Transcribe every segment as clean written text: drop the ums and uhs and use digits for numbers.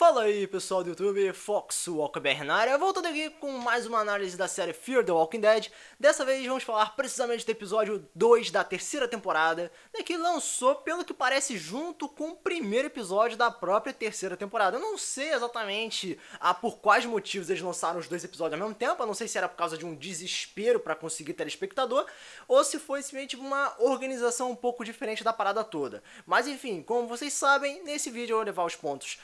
Fala aí pessoal do YouTube, Fox Walker Bernard, voltando aqui com mais uma análise da série Fear the Walking Dead. Dessa vez vamos falar precisamente do episódio 2 da terceira temporada, né, que lançou, pelo que parece, junto com o primeiro episódio da própria terceira temporada. Eu não sei exatamente por quais motivos eles lançaram os dois episódios ao mesmo tempo, eu não sei se era por causa de um desespero para conseguir telespectador, ou se foi simplesmente uma organização um pouco diferente da parada toda. Mas enfim, como vocês sabem, nesse vídeo eu vou levar os pontos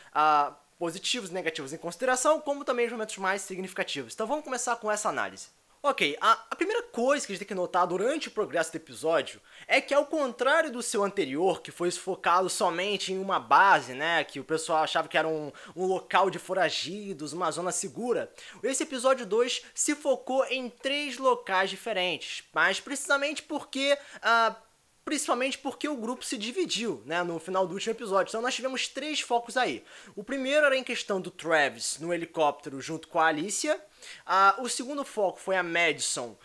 positivos e negativos em consideração, como também os momentos mais significativos. Então vamos começar com essa análise. Ok, a primeira coisa que a gente tem que notar durante o progresso do episódio é que, ao contrário do seu anterior, que foi focado somente em uma base, né, que o pessoal achava que era um local de foragidos, uma zona segura, esse episódio 2 se focou em 3 locais diferentes, mas precisamente porque o grupo se dividiu, né, no final do último episódio. Então nós tivemos 3 focos aí. O primeiro era em questão do Travis no helicóptero junto com a Alicia. O segundo foco foi a Madison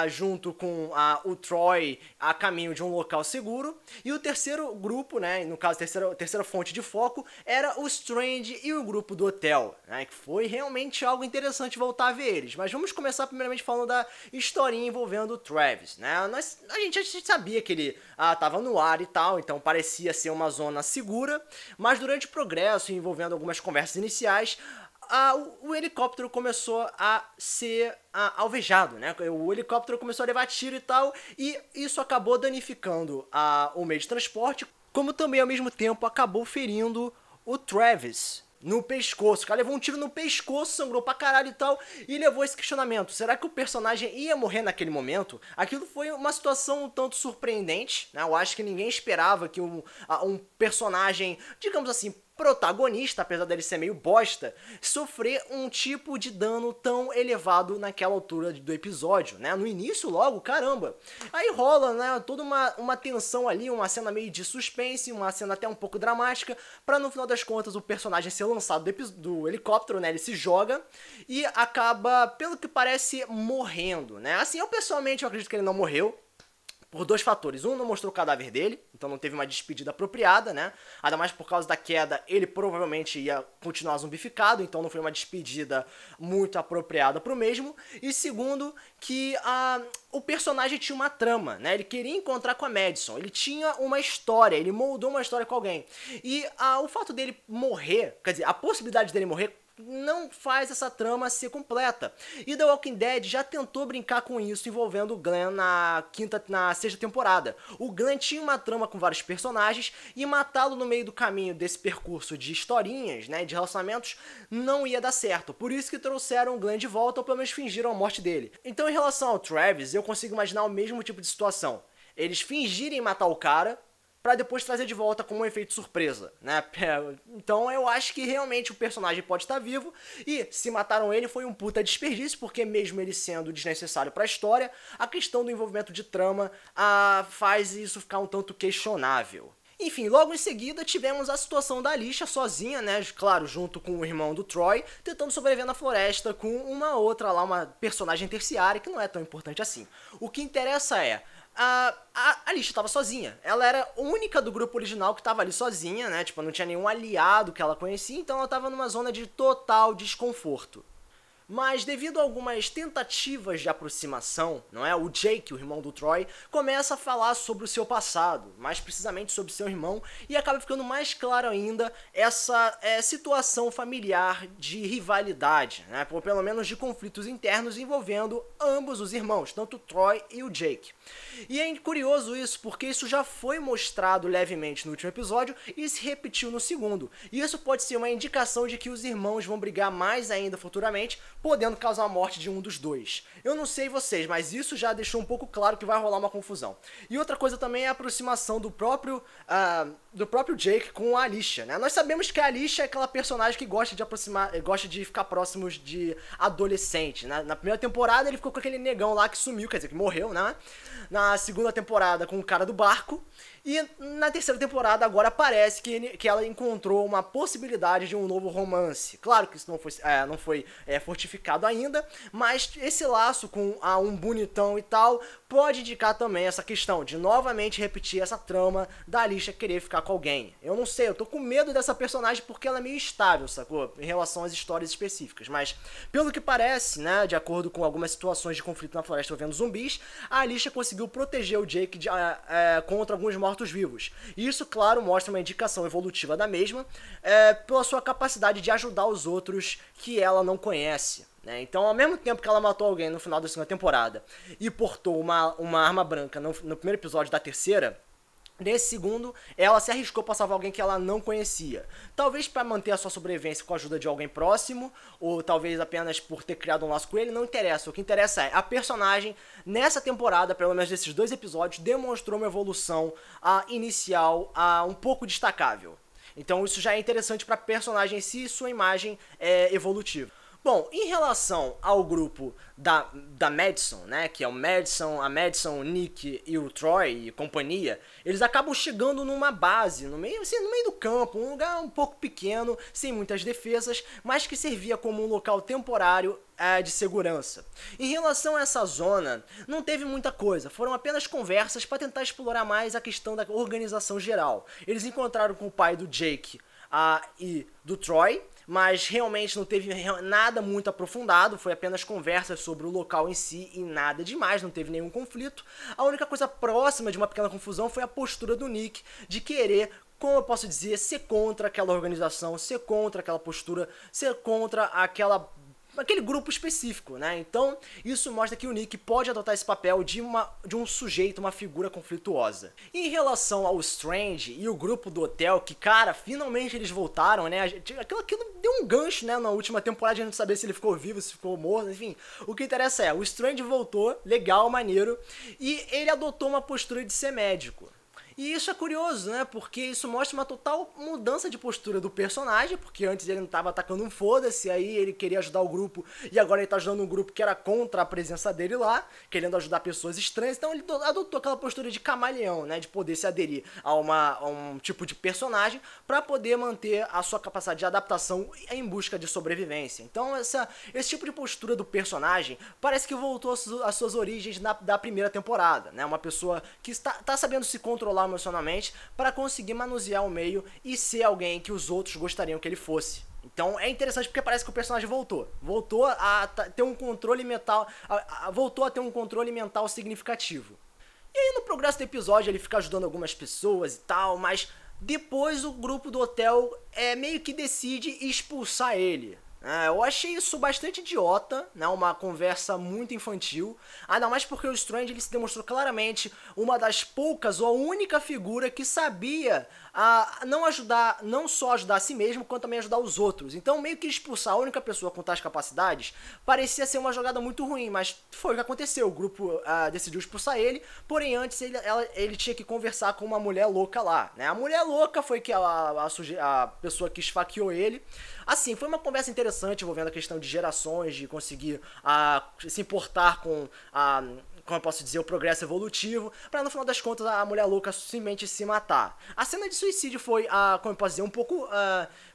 junto com o Troy a caminho de um local seguro. E o terceiro grupo, né, no caso a terceira fonte de foco, era o Strange e o grupo do hotel, né, que foi realmente algo interessante voltar a ver eles. Mas vamos começar primeiramente falando da historinha envolvendo o Travis, né. A gente sabia que ele estava no ar e tal, então parecia ser uma zona segura, mas durante o progresso, envolvendo algumas conversas iniciais, o helicóptero começou a ser alvejado, né? O helicóptero começou a levar tiro e tal, e isso acabou danificando o meio de transporte, como também ao mesmo tempo acabou ferindo o Travis no pescoço. O cara levou um tiro no pescoço, sangrou pra caralho e tal, e levou esse questionamento: será que o personagem ia morrer naquele momento? Aquilo foi uma situação um tanto surpreendente, né? Eu acho que ninguém esperava que um personagem, digamos assim, protagonista, apesar dele ser meio bosta, sofrer um tipo de dano tão elevado naquela altura do episódio, né? No início logo, caramba. Aí rola, né, toda uma tensão ali, uma cena meio de suspense, uma cena até um pouco dramática, pra no final das contas o personagem ser lançado do helicóptero, né? Ele se joga e acaba, pelo que parece, morrendo, né? Assim, eu pessoalmente acredito que ele não morreu, por 2 fatores. Um, não mostrou o cadáver dele, então não teve uma despedida apropriada, né? Ainda mais por causa da queda, ele provavelmente ia continuar zumbificado, então não foi uma despedida muito apropriada pro mesmo. E segundo, que o personagem tinha uma trama, né? Ele queria encontrar com a Madison, ele tinha uma história, ele moldou uma história com alguém. E o fato dele morrer, quer dizer, a possibilidade dele morrer, não faz essa trama ser completa. E The Walking Dead já tentou brincar com isso envolvendo o Glenn na sexta temporada. O Glenn tinha uma trama com vários personagens e matá-lo no meio do caminho desse percurso de historinhas, né, de relacionamentos, não ia dar certo. Por isso que trouxeram o Glenn de volta, ou pelo menos fingiram a morte dele. Então, em relação ao Travis, eu consigo imaginar o mesmo tipo de situação. Eles fingirem matar o cara pra depois trazer de volta como um efeito surpresa, né? Então eu acho que realmente o personagem pode estar vivo, e se mataram ele foi um puta desperdício, porque mesmo ele sendo desnecessário pra história, a questão do envolvimento de trama faz isso ficar um tanto questionável. Enfim, logo em seguida tivemos a situação da Alicia sozinha, né, claro, junto com o irmão do Troy, tentando sobreviver na floresta com uma outra lá, uma personagem terciária que não é tão importante assim. O que interessa é, a Alicia estava sozinha, ela era a única do grupo original que estava ali sozinha, né, tipo, não tinha nenhum aliado que ela conhecia, então ela estava numa zona de total desconforto. Mas devido a algumas tentativas de aproximação, não é? O Jake, o irmão do Troy, começa a falar sobre o seu passado, mais precisamente sobre seu irmão, e acaba ficando mais claro ainda essa situação familiar de rivalidade, né? Ou pelo menos de conflitos internos envolvendo ambos os irmãos, tanto o Troy e o Jake. E é curioso isso, porque isso já foi mostrado levemente no último episódio e se repetiu no segundo. E isso pode ser uma indicação de que os irmãos vão brigar mais ainda futuramente, podendo causar a morte de um dos dois. Eu não sei vocês, mas isso já deixou um pouco claro que vai rolar uma confusão. E outra coisa também é a aproximação do próprio Jake com a Alicia, né? Nós sabemos que a Alicia é aquela personagem que gosta de ficar próximos de adolescente, né? Na primeira temporada ele ficou com aquele negão lá que sumiu, quer dizer, que morreu, né? Na segunda temporada com o cara do barco. E na terceira temporada agora parece que ela encontrou uma possibilidade de um novo romance. Claro que isso não foi fortificado justificado ainda, mas esse laço com um bonitão e tal pode indicar também essa questão de novamente repetir essa trama da Alicia querer ficar com alguém. Eu não sei, eu tô com medo dessa personagem porque ela é meio instável, sacou? Em relação às histórias específicas, mas pelo que parece, né, de acordo com algumas situações de conflito na floresta envolvendo zumbis, a Alicia conseguiu proteger o Jake contra alguns mortos-vivos. E isso, claro, mostra uma indicação evolutiva da mesma, pela sua capacidade de ajudar os outros que ela não conhece. Então, ao mesmo tempo que ela matou alguém no final da segunda temporada e portou uma arma branca no primeiro episódio da terceira, nesse segundo, ela se arriscou pra salvar alguém que ela não conhecia. Talvez pra manter a sua sobrevivência com a ajuda de alguém próximo, ou talvez apenas por ter criado um laço com ele, não interessa. O que interessa é, a personagem, nessa temporada, pelo menos nesses 2 episódios, demonstrou uma evolução inicial um pouco destacável. Então isso já é interessante pra personagem em si e sua imagem evolutiva. Bom, em relação ao grupo da Madison, né, que é a Madison, o Nick e o Troy e companhia, eles acabam chegando numa base, no meio do campo, um lugar um pouco pequeno, sem muitas defesas, mas que servia como um local temporário de segurança. Em relação a essa zona, não teve muita coisa, foram apenas conversas para tentar explorar mais a questão da organização geral. Eles encontraram com o pai do Jake e do Troy, mas realmente não teve nada muito aprofundado, foi apenas conversas sobre o local em si e nada demais, não teve nenhum conflito. A única coisa próxima de uma pequena confusão foi a postura do Nick de querer, como eu posso dizer, ser contra aquela organização, ser contra aquela postura, ser contra aquele grupo específico, né? Então, isso mostra que o Nick pode adotar esse papel de um sujeito, uma figura conflituosa. Em relação ao Strange e o grupo do hotel, que, cara, finalmente eles voltaram, né? Aquilo deu um gancho, né? Na última temporada, a gente não sabia se ele ficou vivo, se ficou morto, enfim. O que interessa é, o Strange voltou, legal, maneiro, e ele adotou uma postura de ser médico. E isso é curioso, né, porque isso mostra uma total mudança de postura do personagem, porque antes ele não estava atacando um foda-se, aí ele queria ajudar o grupo, e agora ele tá ajudando um grupo que era contra a presença dele lá, querendo ajudar pessoas estranhas, então ele adotou aquela postura de camaleão, né, de poder se aderir a um tipo de personagem para poder manter a sua capacidade de adaptação em busca de sobrevivência. Então esse tipo de postura do personagem parece que voltou às suas origens da primeira temporada, né, uma pessoa que tá sabendo se controlar emocionalmente para conseguir manusear o meio e ser alguém que os outros gostariam que ele fosse. Então é interessante porque parece que o personagem voltou a ter um controle mental, voltou a ter um controle mental significativo. E aí no progresso do episódio ele fica ajudando algumas pessoas e tal, mas depois o grupo do hotel meio que decide expulsar ele. Eu achei isso bastante idiota, né? Uma conversa muito infantil, ainda mais porque o Strange ele se demonstrou claramente uma das poucas ou a única figura que sabia não só ajudar a si mesmo, quanto também ajudar os outros. Então meio que expulsar a única pessoa com tais capacidades parecia ser uma jogada muito ruim, mas foi o que aconteceu, o grupo decidiu expulsar ele, porém antes ele tinha que conversar com uma mulher louca lá, né? A mulher louca foi que a pessoa que esfaqueou ele. Assim, foi uma conversa interessante envolvendo a questão de gerações, de conseguir se importar com como eu posso dizer, o progresso evolutivo, pra no final das contas a mulher louca simplesmente se matar. A cena de suicídio foi, como eu posso dizer, um pouco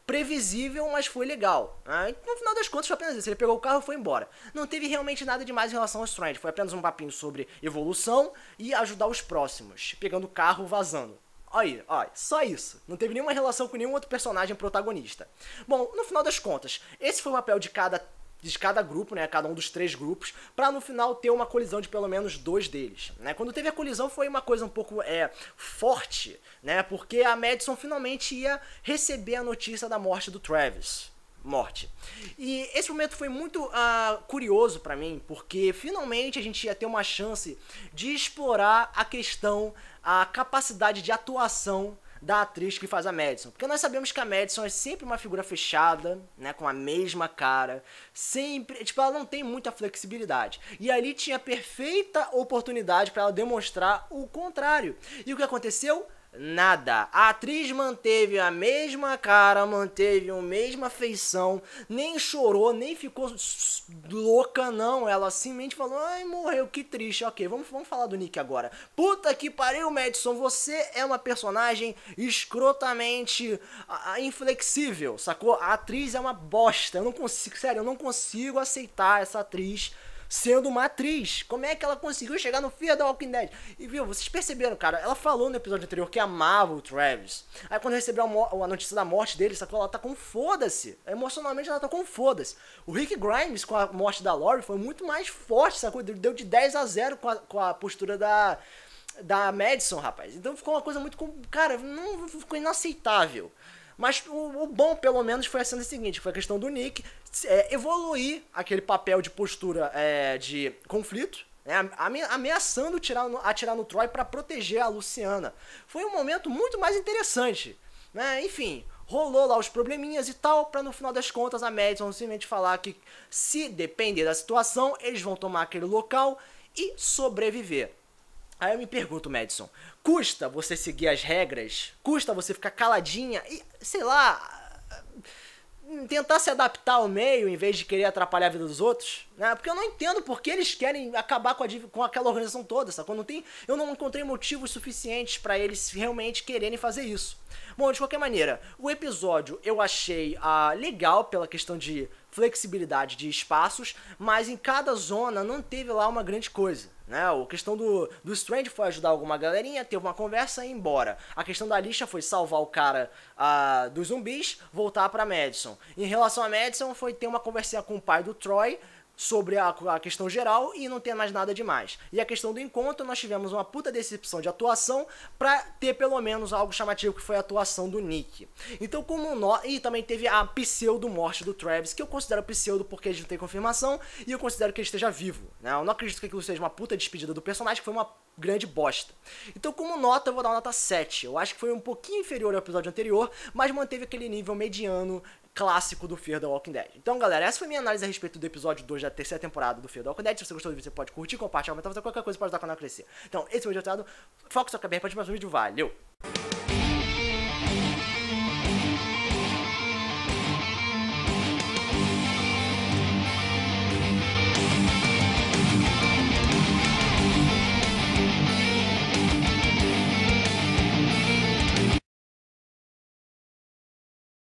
previsível, mas foi legal. No final das contas foi apenas isso, ele pegou o carro e foi embora. Não teve realmente nada demais em relação ao Strange, foi apenas um papinho sobre evolução e ajudar os próximos, pegando o carro, vazando. Olha, só isso. Não teve nenhuma relação com nenhum outro personagem protagonista. Bom, no final das contas, esse foi o papel de cada grupo, né, cada um dos 3 grupos, pra no final ter uma colisão de pelo menos 2 deles, né? Quando teve a colisão foi uma coisa um pouco forte, né, porque a Madison finalmente ia receber a notícia da morte do Travis. E esse momento foi muito curioso pra mim, porque finalmente a gente ia ter uma chance de explorar a questão, a capacidade de atuação da atriz que faz a Madison. Porque nós sabemos que a Madison é sempre uma figura fechada, né, com a mesma cara, sempre, tipo, ela não tem muita flexibilidade. E ali tinha a perfeita oportunidade para ela demonstrar o contrário. E o que aconteceu? Nada. A atriz manteve a mesma cara, manteve a mesma feição, nem chorou, nem ficou louca, não. Ela simplesmente falou, ai, morreu, que triste. Ok, vamos falar do Nick agora. Puta que pariu, Madison, você é uma personagem escrotamente inflexível, sacou? A atriz é uma bosta, eu não consigo, sério, eu não consigo aceitar essa atriz sendo uma atriz. Como é que ela conseguiu chegar no Fear the Walking Dead? E viu, vocês perceberam, cara, ela falou no episódio anterior que amava o Travis. Aí quando recebeu a notícia da morte dele, sacou? Ela tá com foda-se. Emocionalmente ela tá com foda-se. O Rick Grimes com a morte da Lori foi muito mais forte, sacou? Deu de 10-0 com a postura da Madison, rapaz. Então ficou uma coisa muito... Cara, não ficou inaceitável. Mas o bom, pelo menos, foi a cena seguinte, foi a questão do Nick evoluir aquele papel de postura de conflito, né, ameaçando atirar no Troy para proteger a Luciana. Foi um momento muito mais interessante, né? Enfim, rolou lá os probleminhas e tal, pra no final das contas a Madison simplesmente falar que se depender da situação, eles vão tomar aquele local e sobreviver. Aí eu me pergunto, Madison, custa você seguir as regras? Custa você ficar caladinha e, sei lá, tentar se adaptar ao meio em vez de querer atrapalhar a vida dos outros? Né? Porque eu não entendo porque eles querem acabar com aquela organização toda, sacou? Eu não encontrei motivos suficientes pra eles realmente quererem fazer isso. Bom, de qualquer maneira, o episódio eu achei legal pela questão de flexibilidade de espaços, mas em cada zona não teve lá uma grande coisa, né? A questão do Strange foi ajudar alguma galerinha, teve uma conversa e ir embora. A questão da Alicia foi salvar o cara dos zumbis, voltar pra Madison. Em relação a Madison, foi ter uma conversinha com o pai do Troy sobre a questão geral e não ter mais nada demais. E a questão do encontro, nós tivemos uma puta decepção de atuação pra ter pelo menos algo chamativo, que foi a atuação do Nick. Então, e também teve a pseudo-morte do Travis, que eu considero pseudo porque a gente não tem confirmação, e eu considero que ele esteja vivo, né? Eu não acredito que aquilo seja uma puta despedida do personagem, que foi uma grande bosta. Então, como nota, eu vou dar uma nota 7. Eu acho que foi um pouquinho inferior ao episódio anterior, mas manteve aquele nível mediano clássico do Fear the Walking Dead. Então, galera, essa foi minha análise a respeito do episódio 2 da terceira temporada do Fear the Walking Dead. Se você gostou do vídeo, você pode curtir, compartilhar, aumentar, fazer qualquer coisa para ajudar o canal a crescer. Então, esse foi o vídeo. Foca sua cabeça para mais um vídeo. Valeu!